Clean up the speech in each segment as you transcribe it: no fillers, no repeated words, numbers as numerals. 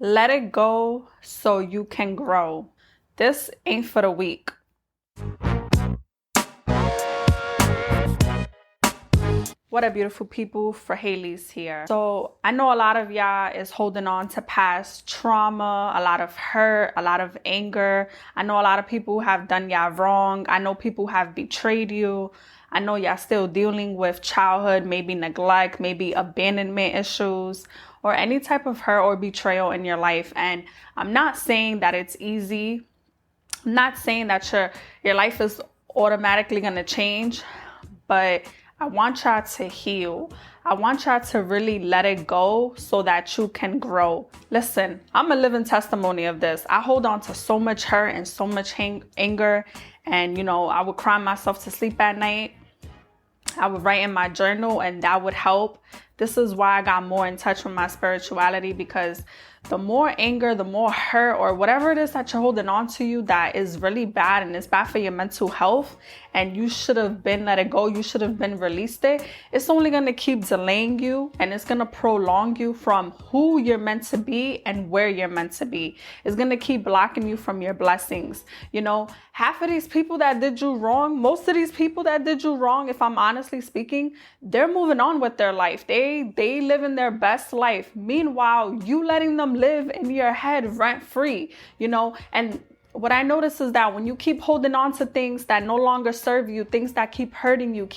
Let it go so you can grow. This ain't for the weak. What up, beautiful people? For Haley's here. So I know a lot of y'all is holding on to past trauma, a lot of hurt, a lot of anger. I know a lot of people have done y'all wrong. I know people have betrayed you. I know y'all still dealing with childhood, maybe neglect, maybe abandonment issues, or any type of hurt or betrayal in your life. And I'm not saying that it's easy. I'm not saying that your life is automatically gonna change, but I want y'all to heal. I want y'all to really let it go so that you can grow. Listen, I'm a living testimony of this. I hold on to so much hurt and so much anger. And, I would cry myself to sleep at night. I would write in my journal and that would help. This is why I got more in touch with my spirituality, because the more anger, the more hurt, or whatever it is that you're holding on to you that is really bad and it's bad for your mental health, and you should have been let it go, you should have been released it, it's only going to keep delaying you, and it's going to prolong you from who you're meant to be and where you're meant to be. It's going to keep blocking you from your blessings. Half of these people that did you wrong, most of these people that did you wrong, if I'm honestly speaking, they're moving on with their life. They living their best life. Meanwhile, you letting them live in your head rent free, and what I notice is that when you keep holding on to things that no longer serve you, things that keep hurting you,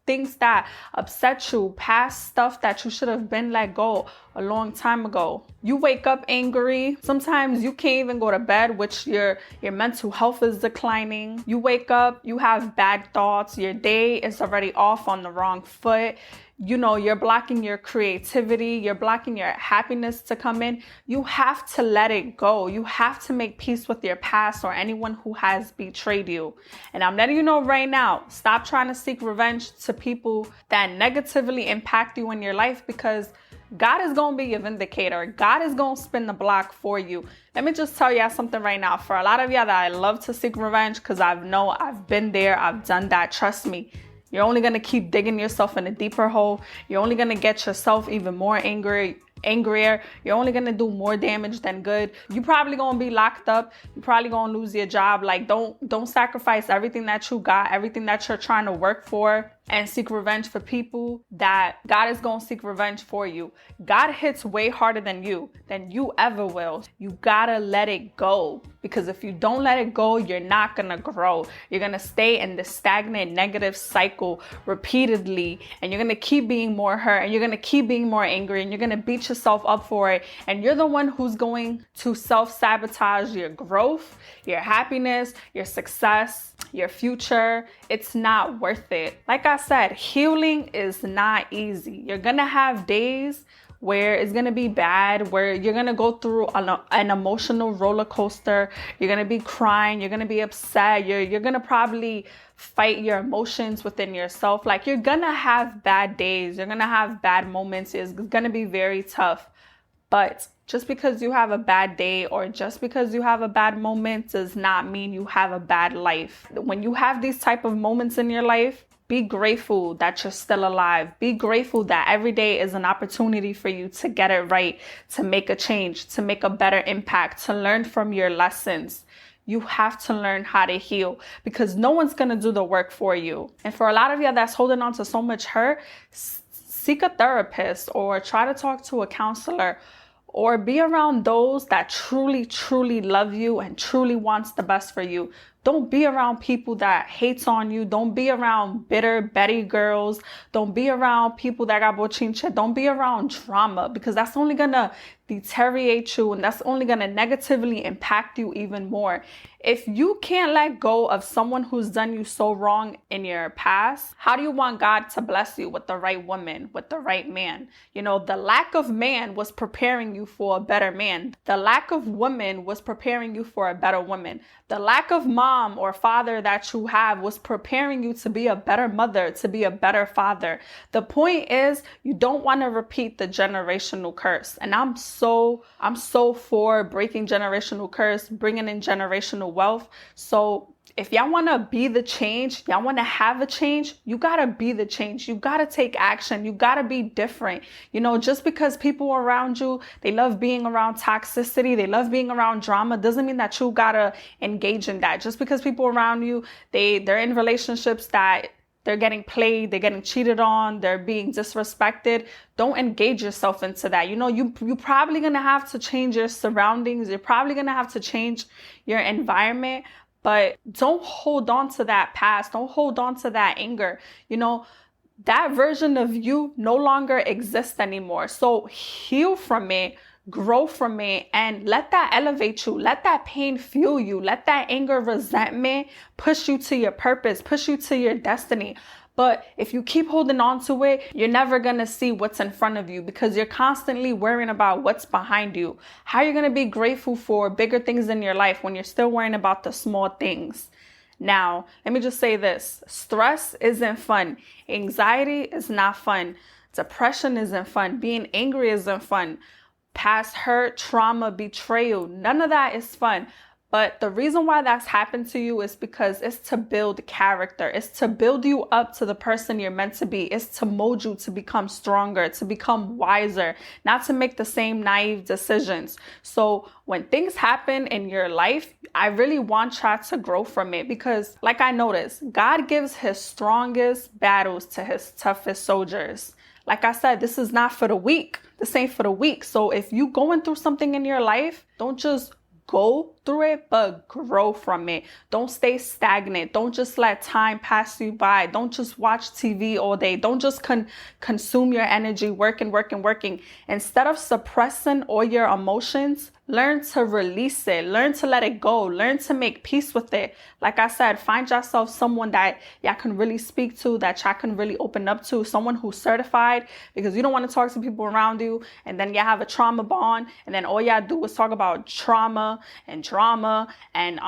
things that upset you, past stuff that you should have been let go a long time ago. You wake up angry. Sometimes you can't even go to bed, which your mental health is declining. You wake up, you have bad thoughts. Your day is already off on the wrong foot. You're blocking your creativity. You're blocking your happiness to come in. You have to let it go. You have to make peace with your past or anyone who has betrayed you. And I'm letting you know right now, stop trying to seek revenge to people that negatively impact you in your life, because God is going to be your vindicator. God is going to spin the block for you. Let me just tell y'all something right now. For a lot of y'all that I love to seek revenge, because I've been there, I've done that. Trust me. You're only going to keep digging yourself in a deeper hole. You're only going to get yourself even more angrier. You're only going to do more damage than good. You're probably going to be locked up. You're probably going to lose your job. Like, don't sacrifice everything that you got, everything that you're trying to work for, and seek revenge for people that God is going to seek revenge for you. God hits way harder than you ever will. You gotta let it go, because if you don't let it go, you're not gonna grow. You're gonna stay in the stagnant negative cycle repeatedly, and you're gonna keep being more hurt, and you're gonna keep being more angry, and you're gonna beat yourself up for it. And you're the one who's going to self-sabotage your growth, your happiness, your success, your future. It's not worth it. Like I said, healing is not easy. You're gonna have days where it's gonna be bad, where you're gonna go through an emotional roller coaster. You're gonna be crying, you're gonna be upset, you're gonna probably fight your emotions within yourself. Like, you're gonna have bad days, you're gonna have bad moments. It's gonna be very tough. But just because you have a bad day or just because you have a bad moment does not mean you have a bad life. When you have these type of moments in your life, be grateful that you're still alive. Be grateful that every day is an opportunity for you to get it right, to make a change, to make a better impact, to learn from your lessons. You have to learn how to heal, because no one's going to do the work for you. And for a lot of you that's holding on to so much hurt, seek a therapist or try to talk to a counselor, or be around those that truly, truly love you and truly wants the best for you. Don't be around people that hates on you. Don't be around bitter Betty girls. Don't be around people that got bochinche. Don't be around drama, because that's only gonna deteriorate you, and that's only gonna negatively impact you even more. If you can't let go of someone who's done you so wrong in your past, how do you want God to bless you with the right woman, with the right man? The lack of man was preparing you for a better man. The lack of woman was preparing you for a better woman. The lack of mom or father that you have was preparing you to be a better mother, to be a better father. The point is, you don't want to repeat the generational curse. And I'm so for breaking generational curse, bringing in generational wealth. So if y'all want to be the change, y'all want to have a change, you got to be the change. You got to take action. You got to be different. Just because people around you, they love being around toxicity, they love being around drama, doesn't mean that you got to engage in that. Just because people around you, they're in relationships that they're getting played, they're getting cheated on, they're being disrespected, don't engage yourself into that. You're probably going to have to change your surroundings. You're probably going to have to change your environment. But don't hold on to that past. Don't hold on to that anger. That version of you no longer exists anymore. So heal from it, grow from it, and let that elevate you. Let that pain fuel you. Let that anger, resentment push you to your purpose, push you to your destiny. But if you keep holding on to it, you're never going to see what's in front of you because you're constantly worrying about what's behind you. How are you going to be grateful for bigger things in your life when you're still worrying about the small things? Now, let me just say this. Stress isn't fun. Anxiety is not fun. Depression isn't fun. Being angry isn't fun. Past hurt, trauma, betrayal, none of that is fun. But the reason why that's happened to you is because it's to build character. It's to build you up to the person you're meant to be. It's to mold you to become stronger, to become wiser, not to make the same naive decisions. So when things happen in your life, I really want y'all to grow from it because like I noticed, God gives his strongest battles to his toughest soldiers. Like I said, this is not for the weak. This ain't for the weak. So if you going through something in your life, don't just go through it, but grow from it. Don't stay stagnant. Don't just let time pass you by. Don't just watch TV all day. Don't just consume your energy working. Instead of suppressing all your emotions, learn to release it. Learn to let it go. Learn to make peace with it. Like I said, find yourself someone that y'all can really speak to, that y'all can really open up to, someone who's certified, because you don't want to talk to people around you and then y'all have a trauma bond and then all y'all do is talk about trauma and drama and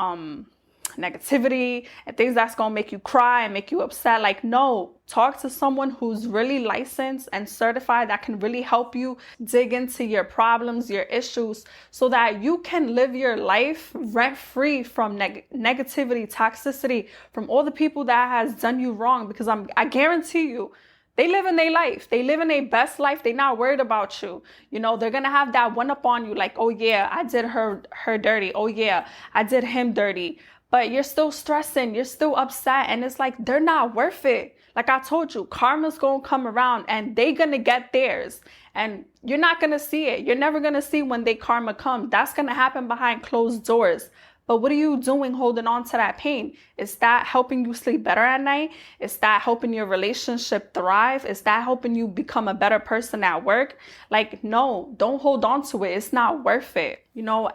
negativity and things that's gonna make you cry and make you upset. Like, no, talk to someone who's really licensed and certified that can really help you dig into your problems, your issues, so that you can live your life rent-free from negativity, toxicity, from all the people that has done you wrong. Because I guarantee you, they live in their life. They live in their best life. They're not worried about you. They're going to have that one up on you. Like, oh yeah, I did her dirty. Oh yeah, I did him dirty. But you're still stressing. You're still upset. And it's like, they're not worth it. Like I told you, karma's going to come around and they're going to get theirs. And you're not going to see it. You're never going to see when they karma comes. That's going to happen behind closed doors. But what are you doing holding on to that pain? Is that helping you sleep better at night? Is that helping your relationship thrive? Is that helping you become a better person at work? Like, no, don't hold on to it. It's not worth it.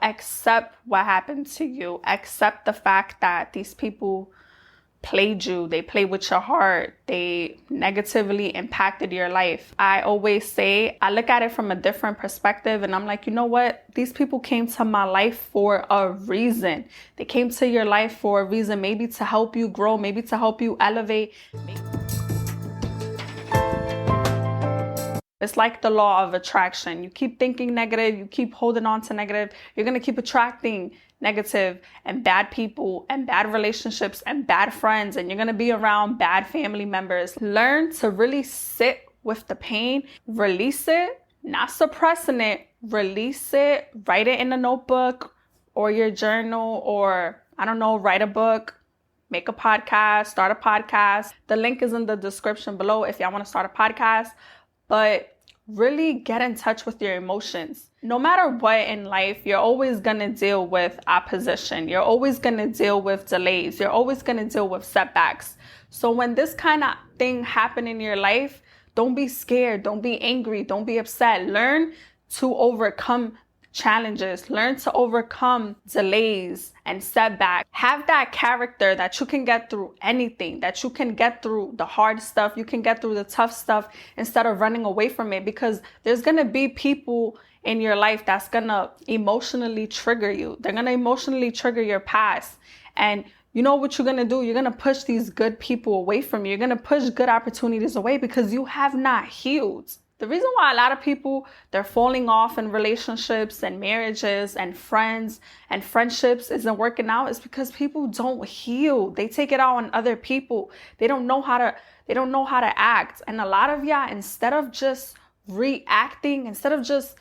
Accept what happened to you. Accept the fact that these people played you. They played with your heart. They negatively impacted your life. I always say, I look at it from a different perspective and I'm like, you know what? These people came to my life for a reason. They came to your life for a reason, maybe to help you grow, maybe to help you elevate. It's like the law of attraction. You keep thinking negative, you keep holding on to negative, you're going to keep attracting negative and bad people and bad relationships and bad friends, and you're going to be around bad family members. Learn to really sit with the pain, release it, not suppressing it, release it, write it in a notebook or your journal, or I don't know, write a book, make a podcast, start a podcast. The link is in the description below if y'all want to start a podcast. But really get in touch with your emotions. No matter what in life, you're always going to deal with opposition. You're always going to deal with delays. You're always going to deal with setbacks. So when this kind of thing happen in your life, don't be scared. Don't be angry. Don't be upset. Learn to overcome challenges. Learn to overcome delays and setbacks. Have that character that you can get through anything, that you can get through the hard stuff, you can get through the tough stuff instead of running away from it, because there's going to be people in your life that's going to emotionally trigger you. They're going to emotionally trigger your past. And you know what you're going to do? You're going to push these good people away from you. You're going to push good opportunities away because you have not healed. The reason why a lot of people, they're falling off in relationships and marriages and friends and friendships isn't working out is because people don't heal. They take it out on other people. They don't know how to act. And a lot of y'all, instead of just reacting, instead of just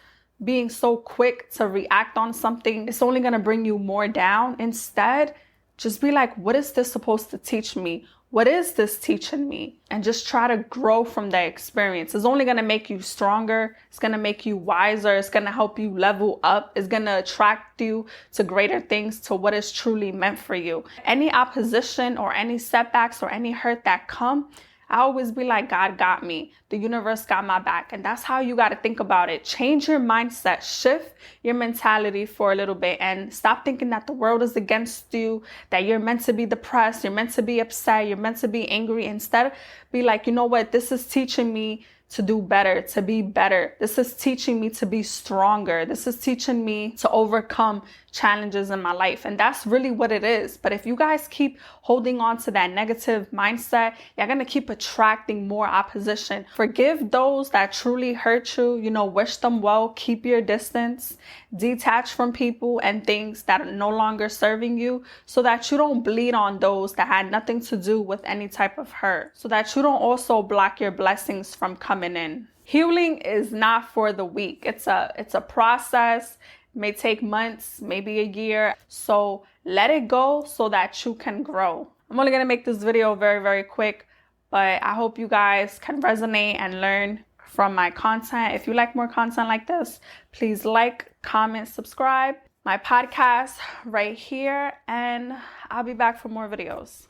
being so quick to react on something, it's only going to bring you more down. Instead, just be like, what is this supposed to teach me? What is this teaching me? And just try to grow from that experience. It's only going to make you stronger. It's going to make you wiser. It's going to help you level up. It's going to attract you to greater things, to what is truly meant for you. Any opposition or any setbacks or any hurt that come, I always be like, God got me. The universe got my back. And that's how you got to think about it. Change your mindset, shift your mentality for a little bit, and stop thinking that the world is against you, that you're meant to be depressed, you're meant to be upset, you're meant to be angry. Instead, be like, you know what? This is teaching me to do better, to be better. This is teaching me to be stronger. This is teaching me to overcome challenges in my life. And that's really what it is. But if you guys keep holding on to that negative mindset, you're going to keep attracting more opposition. Forgive those that truly hurt you, wish them well, keep your distance, detach from people and things that are no longer serving you, so that you don't bleed on those that had nothing to do with any type of hurt, so that you don't also block your blessings from coming in. Healing is not for the weak. It's a process. It may take months, maybe a year. So let it go so that you can grow. I'm only going to make this video very, very quick, but I hope you guys can resonate and learn from my content. If you like more content like this, please like, comment, subscribe. My podcast right here, and I'll be back for more videos.